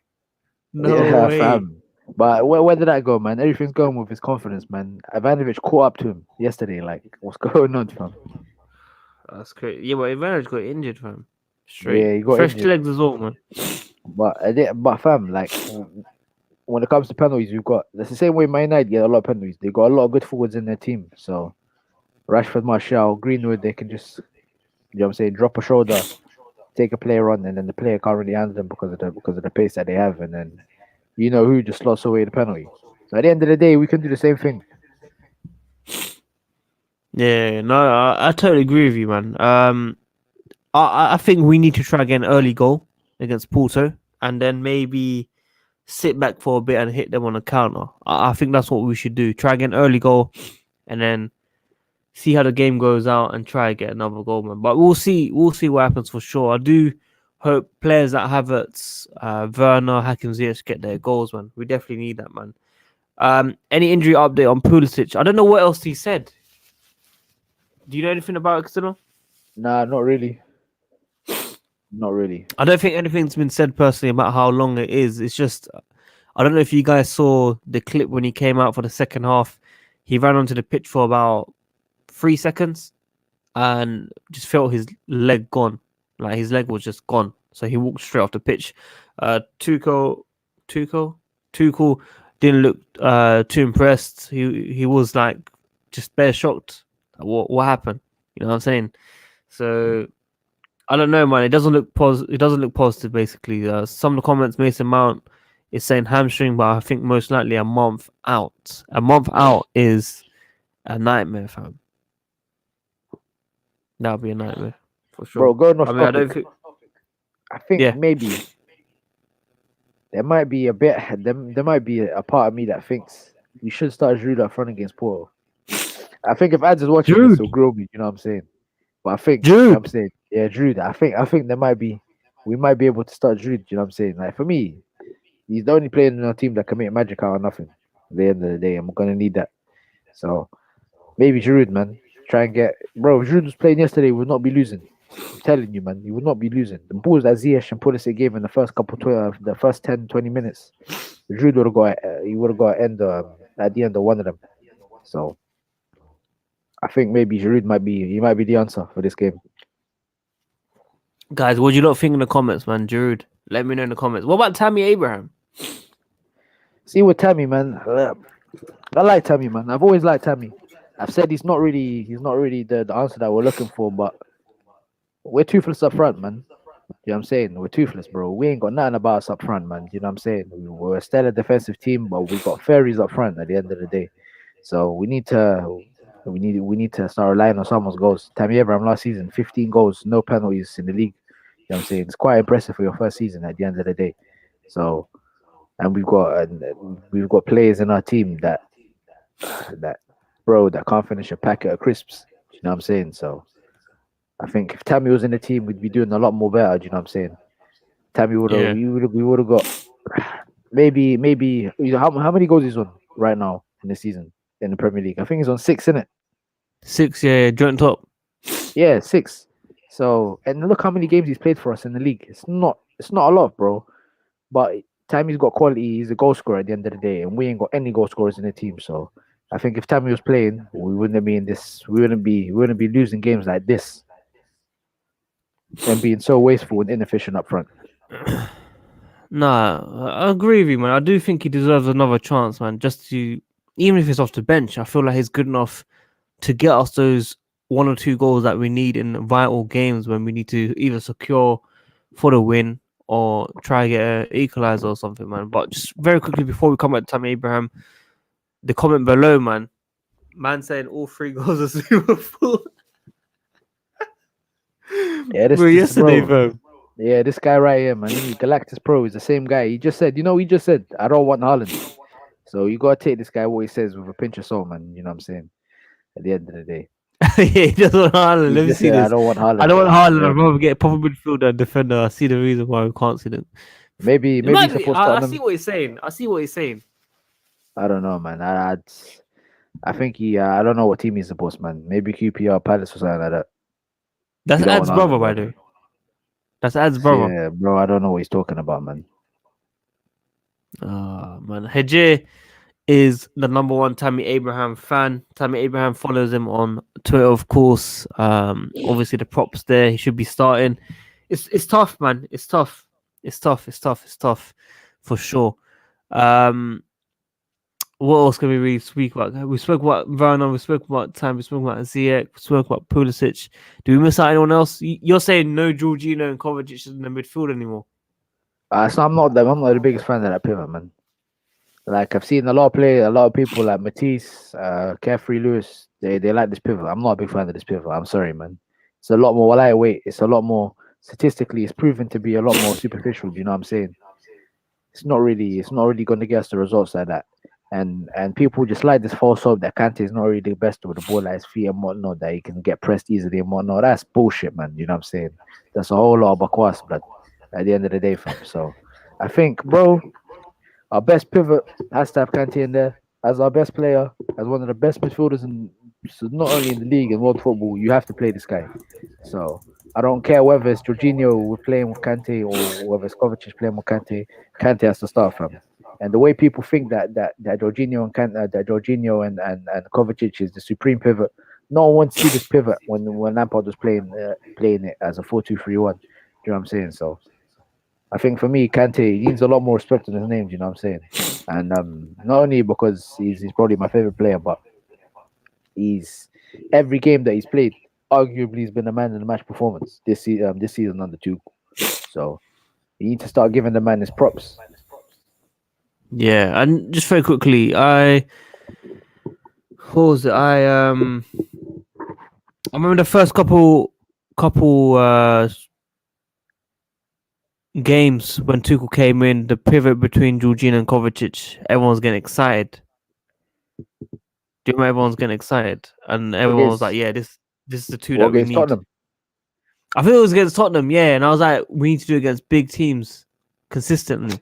No way. Fam. But where did that go, man? Everything's going with his confidence, man. Abramovich caught up to him yesterday. Like, what's going on, fam? That's crazy. Yeah, but Werner's got injured, fam. Straight. Yeah, he got fresh injured. legs as well, man. But fam, like when it comes to penalties, we've got that's the same way Man United get a lot of penalties. They got a lot of good forwards in their team. So Rashford, Martial, Greenwood, they can just you know what I'm saying, drop a shoulder, take a player on, and then the player can't really handle them because of the pace that they have, and then you know who just slots away the penalty. So at the end of the day, we can do the same thing. Yeah, no, I totally agree with you, man. I think we need to try again early goal against Porto, and then maybe sit back for a bit and hit them on a counter. I think that's what we should do. Try again early goal, and then see how the game goes out and try to get another goal, man. But we'll see. We'll see what happens for sure. I do hope players like Havertz, Werner, Hakim Ziyech get their goals, man. We definitely need that, man. Any injury update on Pulisic? I don't know what else he said. Do you know anything about it, Cristiano? Nah, not really. Not really. I don't think anything's been said personally about how long it is. It's just, I don't know if you guys saw the clip when he came out for the second half. He ran onto the pitch for about 3 seconds and just felt his leg gone. Like his leg was just gone. So he walked straight off the pitch. Tuchel didn't look too impressed. He was like just bare shocked. What happened? You know what I'm saying? So I don't know, man. It doesn't look positive. Basically, some of the comments, Mason Mount is saying hamstring, but I think most likely a month out. A month out is a nightmare, fam. That would be a nightmare for sure. Bro, going off I mean, topic, I think maybe there might be a bit. There might be a part of me that thinks we should start Giroud up front against Porto. I think if Ads is watching this, he'll grow me. You know what I'm saying? But I think you know what I'm saying, yeah, Giroud. I think we might be able to start Giroud. You know what I'm saying? Like for me, he's the only player in our team that can make magic out of nothing. At the end of the day, I'm gonna need that. So maybe Giroud, man. Try and get Giroud was playing yesterday. We'll not be losing. I'm telling you, man, you would not be losing. The balls that Ziyech and Pulisic gave in the first the first 10, 20 minutes, Giroud would have got, he would have got at the end of one of them. So I think maybe Giroud might be the answer for this game. Guys, what do you lot think in the comments, man? Giroud, let me know in the comments. What about Tammy Abraham? See with Tammy, man. I like Tammy, man. I've always liked Tammy. I've said he's not really the answer that we're looking for, but we're toothless up front, man. You know what I'm saying? We're toothless, bro. We ain't got nothing about us up front, man. You know what I'm saying? We're a stellar defensive team, but we got fairies up front at the end of the day. So we need to start relying on someone's goals. Tammy Abraham last season, 15 goals, no penalties in the league. You know what I'm saying? It's quite impressive for your first season at the end of the day. So, and we've got players in our team that can't finish a packet of crisps. You know what I'm saying? So I think if Tammy was in the team, we'd be doing a lot more better. Do you know what I'm saying? Tammy would have, we would have got maybe. You know, how many goals he's on right now in the season in the Premier League? I think he's on 6, isn't it? 6, yeah, joint top. Yeah, 6. So, and look how many games he's played for us in the league. It's not a lot, bro. But Tammy's got quality. He's a goal scorer at the end of the day, and we ain't got any goal scorers in the team. So, I think if Tammy was playing, we wouldn't be in this. We wouldn't be losing games like this and being so wasteful and inefficient up front. Nah, I agree with you, man. I do think he deserves another chance, man. Even if it's off the bench, I feel like he's good enough to get us those 1 or 2 goals that we need in vital games when we need to either secure for the win or try to get an equalizer or something, man. But just very quickly before we come back to Tammy Abraham, the comment below, man saying all 3 goals are Super Full. Yeah, yesterday, bro. Yeah, this guy right here, man. Galactus Pro is the same guy. He just said, I don't want haaland. So you gotta take this guy what he says with a pinch of salt, man. You know what I'm saying? At the end of the day. Yeah, he doesn't want haaland. Let me see this. I don't want haaland. I don't want haaland. I'd rather get a proper midfielder and defender. I see the reason why we can't see them. Maybe he's supposed to. I see what he's saying. I don't know, man. I think I don't know what team he's supposed, man. Maybe QPR, Palace or something like that. That's Ad's brother, by the way. That's Ad's brother. Yeah, bro. I don't know what he's talking about, man. Man. Hejir is the #1 Tammy Abraham fan. Tammy Abraham follows him on Twitter, of course. Obviously the props there. He should be starting. It's tough, man. It's tough for sure. What else can we really speak about? We spoke about Werner, we spoke about Tam, we spoke about Ziyech, we spoke about Pulisic. Do we miss out anyone else? You're saying no Jorginho and Kovacic in the midfield anymore? So I'm not the biggest fan of that pivot, man. Like I've seen a lot of people like Matisse, Carefreelewis, they like this pivot. I'm not a big fan of this pivot. I'm sorry, man. It's a lot more lightweight. It's a lot more statistically. It's proven to be a lot more superficial. Do you know what I'm saying? It's not really going to get us the results like that. And people just like this false hope that Kante is not really the best with the ball at his feet and whatnot, that he can get pressed easily and whatnot. That's bullshit, man. You know what I'm saying? That's a whole lot of bakwas, blood, at the end of the day, fam. So I think, bro, our best pivot has to have Kante in there as our best player, as one of the best midfielders not only in the league and world football. You have to play this guy. So I don't care whether it's Jorginho playing with Kante or whether it's Kovacic playing with Kante. Kante has to start, fam. And the way people think that Jorginho and Kovacic is the supreme pivot, no one wants to see this pivot when Lampard was playing it as a 4-2-3-1. Do you know what I'm saying? So I think for me, Kante needs a lot more respect in his name. Do you know what I'm saying? And not only because he's probably my favorite player, but every game that he's played, arguably he's been the man in the match performance this season under Tuchel. So you need to start giving the man his props. Yeah, and just very quickly, I remember the first couple games when Tuchel came in, the pivot between Jorginho and Kovacic, everyone's getting excited. Do you remember everyone's getting excited? And everyone was like, yeah, this is the two that we need. Tottenham? I think it was against Tottenham, yeah, and I was like, we need to do it against big teams consistently.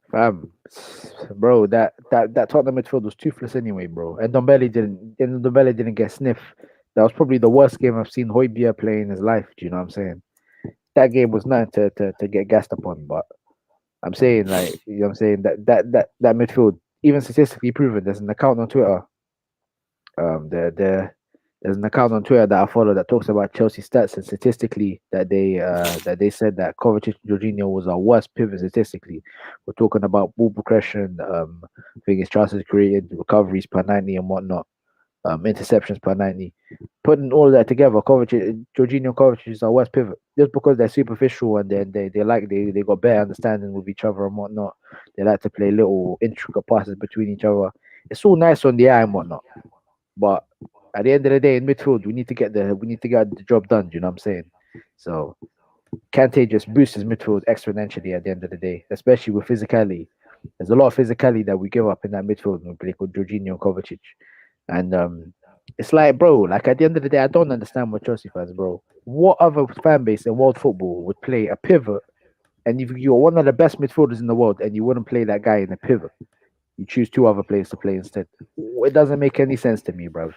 Bro, that Tottenham midfield was toothless anyway, bro. And Ndombele didn't get sniff that was probably the worst game I've seen Højbjerg play in his life. Do you know what I'm saying? That game was nothing to get gassed upon, but I'm saying, like, you know what I'm saying, that midfield, even statistically proven, there's an account on Twitter. There's an account on Twitter that I follow that talks about Chelsea stats, and statistically that they said that Kovacic and Jorginho was our worst pivot statistically. We're talking about ball progression, I think it's chances created, recoveries per 90 and whatnot, interceptions per 90. Putting all that together, Jorginho and Kovacic is our worst pivot. Just because they're superficial and they got better understanding with each other and whatnot. They like to play little intricate passes between each other. It's all nice on the eye and whatnot. But at the end of the day, in midfield, we need to get the job done. Do you know what I'm saying? So Kante just boosts his midfield exponentially at the end of the day, especially with physicality. There's a lot of physicality that we give up in that midfield when we play with Jorginho and Kovacic. And it's like, bro, like at the end of the day, I don't understand what Chelsea fans, bro. What other fan base in world football would play a pivot? And if you're one of the best midfielders in the world and you wouldn't play that guy in a pivot, you choose two other players to play instead. It doesn't make any sense to me, bro.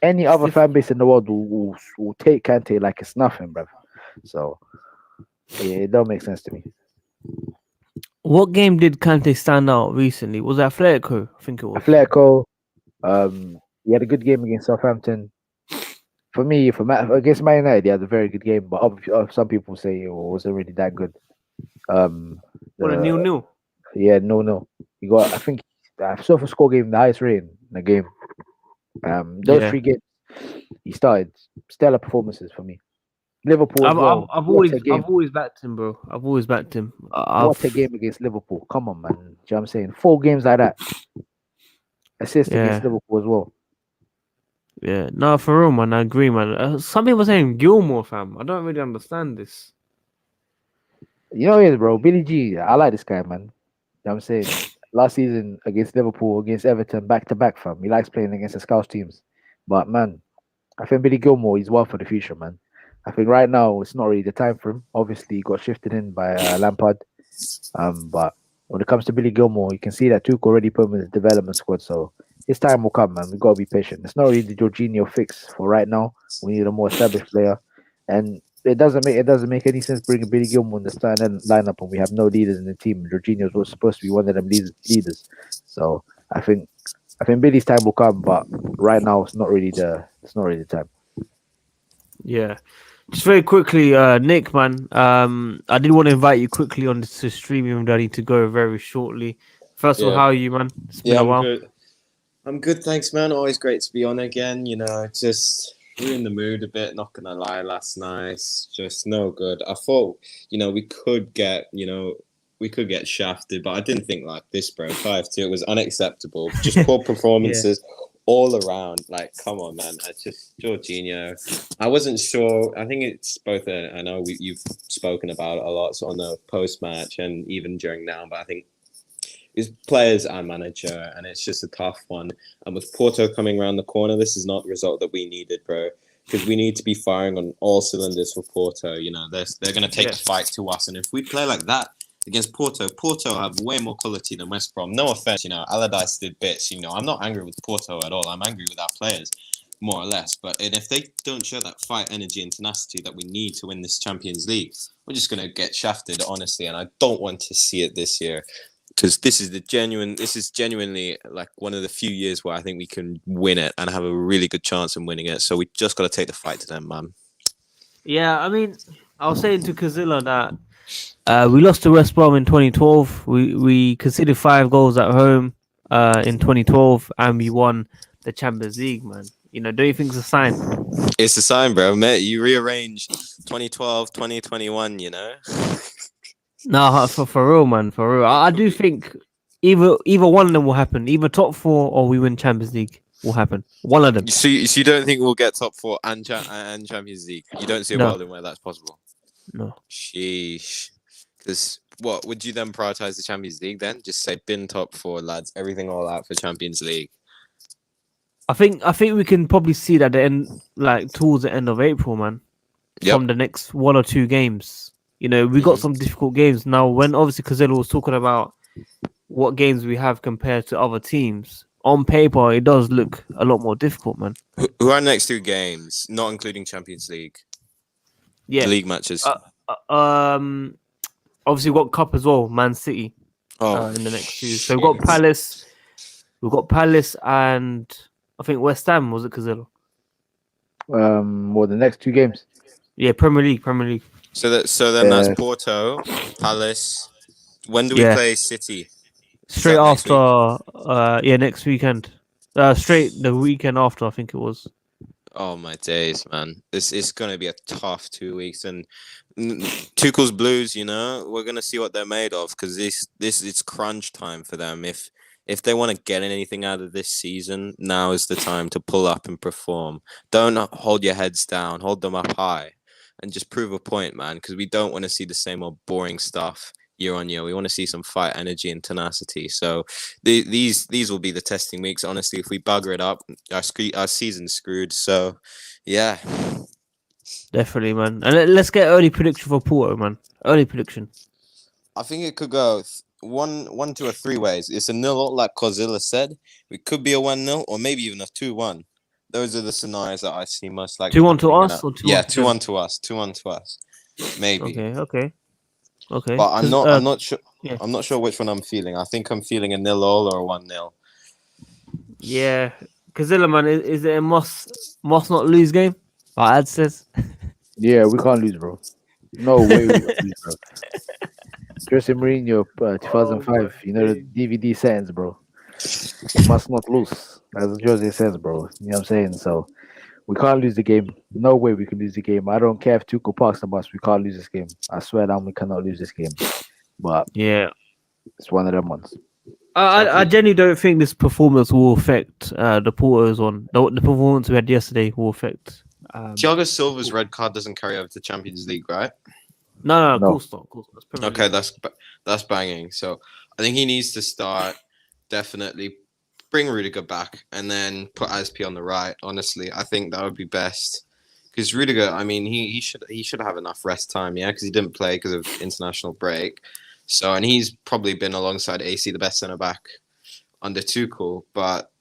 Any other fan base in the world will take Kante like it's nothing, bro. So it don't make sense to me. What game did Kante stand out recently? Was that Atletico? I think it was. Atletico. He had a good game against Southampton. For me, against Man United, he had a very good game. But some people say it wasn't really that good. What a 0-0. Yeah, no. He got, I think, so for score game, the highest rating in the game. Those 3 games he started, stellar performances for me. Liverpool as well. I've always backed him, bro. I've always backed him. What a game against Liverpool. Come on, man. Do you know what I'm saying? 4 games like that. Assist against Liverpool as well. Yeah, no, for real, man. I agree, man. Some people are saying Gilmore, fam. I don't really understand this. You know what it is, bro? Billy G, I like this guy, man. You know what I'm saying? Last season against Liverpool, against Everton, back-to-back, fam. He likes playing against the Scouse teams. But, man, I think Billy Gilmore, he's one for the future, man. I think right now, it's not really the time for him. Obviously, he got shifted in by Lampard. But when it comes to Billy Gilmore, you can see that Tuchel already put him in the development squad. So his time will come, man. We got to be patient. It's not really the Jorginho fix for right now. We need a more established player. And it doesn't make any sense bringing Billy Gilmore in the starting lineup when we have no leaders in the team. Jorginho was supposed to be one of them leaders. So I think Billy's time will come, but right now it's not really the time. Yeah. Just very quickly, Nick, man. I did want to invite you quickly on to stream, even though I need to go very shortly. First of all, how are you, man? It's been a while. Good. I'm good, thanks, man. Always great to be on again. You know, just we're in the mood a bit. Not gonna lie, last night just no good. I thought, we could get, shafted, but I didn't think like this, bro. 5-2, it was unacceptable. Just poor performances. All around, like, come on, man. I just Jorginho. I wasn't sure. I think it's both. I know you've spoken about it a lot on the post match and even during now, but I think it's players and manager, and it's just a tough one. And with Porto coming around the corner, this is not the result that we needed, bro. Because we need to be firing on all cylinders for Porto. They're going to take the fight to us, and if we play like that against Porto have way more quality than West Brom. No offense, Allardyce did bits. I'm not angry with Porto at all. I'm angry with our players, more or less. And if they don't show that fight, energy, and tenacity that we need to win this Champions League, we're just going to get shafted, honestly. And I don't want to see it this year, because this is genuinely like one of the few years where I think we can win it and have a really good chance in winning it. So we just got to take the fight to them, man. Yeah, I mean, I was saying to Kazilla that we lost to West Brom in 2012. We conceded 5 goals at home in 2012, and we won the Champions League, man. Don't you think it's a sign? It's a sign, bro. Mate, you rearrange 2012, 2021, No, for real, man, for real. I do think either one of them will happen. Either top 4 or we win Champions League will happen. One of them. So you don't think we'll get top 4 and Champions League? You don't see a world in where that's possible? No. Sheesh. Because what would you then prioritize the Champions League then? Just say bin top 4, lads. Everything all out for Champions League. I think we can probably see that towards the end of April, man. Yep. From the next 1 or 2 games. We got some difficult games now. When obviously Kazilla was talking about what games we have compared to other teams, on paper, it does look a lot more difficult, man. Who are the next 2 games, not including Champions League? Yeah. The league matches. Obviously, we've got Cup as well, Man City. In the next 2. So we've got Palace. We've got Palace and I think West Ham, was it, Cazillo? The next 2 games. Yeah, Premier League. So then that's Porto, Palace. When do we play City? Straight after, next weekend. Straight the weekend after, I think it was. Oh my days, man! It's gonna be a tough 2 weeks, and Tuchel's Blues. We're gonna see what they're made of, because this it's crunch time for them. If they want to get anything out of this season, now is the time to pull up and perform. Don't hold your heads down, hold them up high, and just prove a point, man. Because we don't want to see the same old boring stuff year on year. We want to see some fight, energy, and tenacity. So these will be the testing weeks. Honestly, if we bugger it up, our season's screwed. So yeah, definitely, man. And let's get early prediction for Porto, man. Early prediction. I think it could go one, 2, or 3 ways. It's a 0, like Kozilla said. It could be a 1-0, or maybe even a 2-1. Those are the scenarios that I see most likely. 2-1 to us, or 2-1? Yeah, 2-1 to us. 2-1 to us. Maybe. Okay. But I'm not sure. Yeah. I'm not sure which one I'm feeling. I think I'm feeling a 0-0 or a 1-0. Yeah, Cazilla, man, is it a must not lose game? Like Ad says. Yeah, we can't lose, bro. No way we can't lose, bro. Jose Mourinho, 2005. The DVD settings, bro. We must not lose, as Jose says, bro. You know what I'm saying? So we can't lose the game. No way we can lose the game. I don't care if Tuchel parks the bus. We can't lose this game. I swear down, we cannot lose this game. But yeah, it's one of them ones. I genuinely don't think this performance will affect the Porto's one. The performance we had yesterday will affect. Thiago Silva's red card doesn't carry over to Champions League, right? No, of course not. Okay, that's banging. So I think he needs to start. Definitely bring Rudiger back and then put Azpi on the right. Honestly, I think that would be best, because Rudiger, I mean, he should have enough rest time, yeah, because he didn't play because of international break. So, and he's probably been alongside AC the best centre back under Tuchel,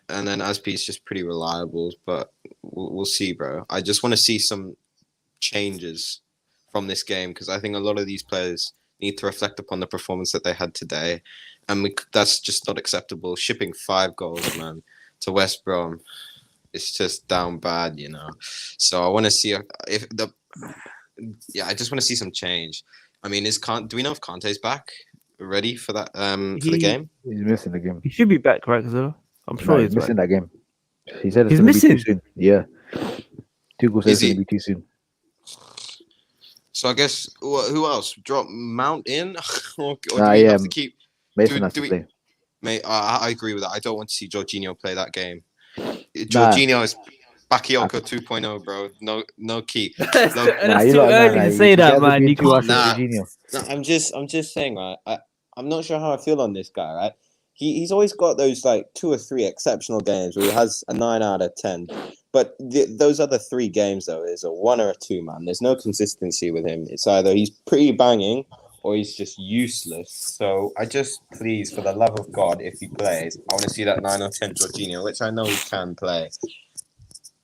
and then Azpi is just pretty reliable. But we'll see, bro. I just want to see some changes from this game, because I think a lot of these players need to reflect upon the performance that they had today, and that's just not acceptable. Shipping 5 goals, man, to West Brom, it's just down bad, So I want to see I just want to see some change. I mean, do we know if Kante's back, ready for that for the game? He's missing the game. He should be back, right, Cazilla? I'm sure he's missing that game. He said he's going to missing. be too soon. Yeah, Tuchel says it's going to be too soon. So I guess who else? Drop Mount in, or do we have to keep Mason has to play? Mate, I agree with that. I don't want to see Jorginho play that game. Jorginho is Bakayoko 2.0, bro. No key. That's too early to say that, man. You can't. No, I'm just saying, right? I'm not sure how I feel on this guy, right? He's always got those like 2 or 3 exceptional games where he has a 9 out of 10. But those other 3 games, though, is a 1 or a 2, man. There's no consistency with him. It's either he's pretty banging or he's just useless. So please, for the love of God, if he plays, I want to see that 9 or 10 Jorginho, which I know he can play.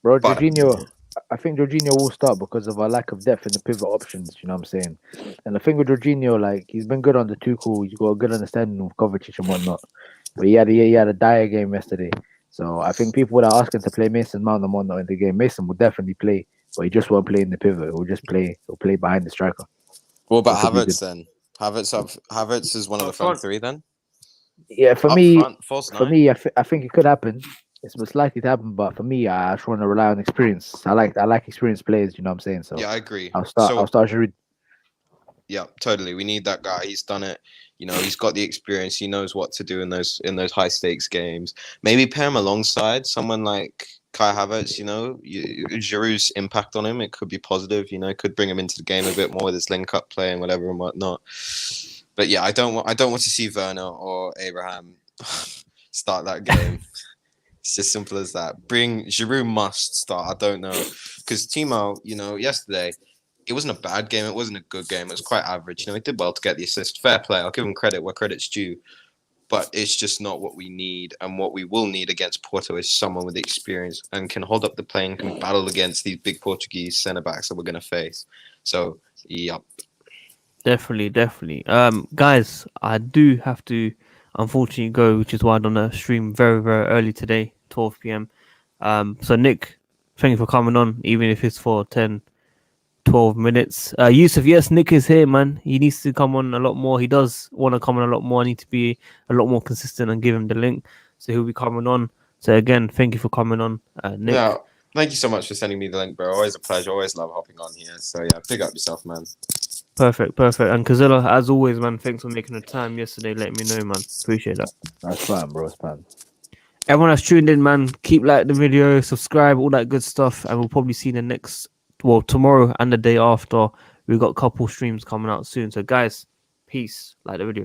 Bro, Jorginho, I think Jorginho will start because of our lack of depth in the pivot options, you know what I'm saying? And the thing with Jorginho, like, he's been good on the Tuchel. He's got a good understanding of Kovacic and whatnot. But he had a dire game yesterday. So I think people would ask him to play Mason Mount and whatnot in the game. Mason will definitely play, but he just won't play in the pivot. He'll play behind the striker. What about Havertz then? Havertz is one of the front 3 then? Yeah, for me, I think it could happen. It's most likely to happen, but for me, I just want to rely on experience. I like experienced players, you know what I'm saying? So yeah, I agree. I'll start Giroud. Yeah, totally. We need that guy. He's done it. He's got the experience. He knows what to do in those high stakes games. Maybe pair him alongside someone like Kai Havertz. Giroud's impact on him, it could be positive. It could bring him into the game a bit more with his link up play and whatever and whatnot. But yeah, I don't want to see Werner or Abraham start that game. It's as simple as that. Giroud must start. I don't know, because Timo, yesterday, it wasn't a bad game. It wasn't a good game. It was quite average. He did well to get the assist. Fair play. I'll give him credit where credit's due. but it's just not what we need. And what we will need against Porto is someone with experience and can hold up the plane, and can battle against these big Portuguese centre backs that we're going to face. So, yep. Definitely. Guys, I do have to unfortunately go, which is why I'm on a stream very, very early today, 12 p.m. So Nick, thank you for coming on, even if it's for 10, 12 minutes. Yusuf, yes, Nick is here, man. He needs to come on a lot more. He does want to come on a lot more. I need to be a lot more consistent and give him the link. So he'll be coming on. So again, thank you for coming on, Nick. Yeah, thank you so much for sending me the link, bro. Always a pleasure. Always love hopping on here. So yeah, pick up yourself, man. Perfect. And Kazilla, as always, man, thanks for making the time yesterday. Let me know, man. Appreciate that. That's fine, bro. It's fine. Everyone that's tuned in, man, keep like the video, subscribe, all that good stuff, and we'll probably see you in the next, tomorrow and the day after. We've got a couple streams coming out soon. So guys, peace. Like the video.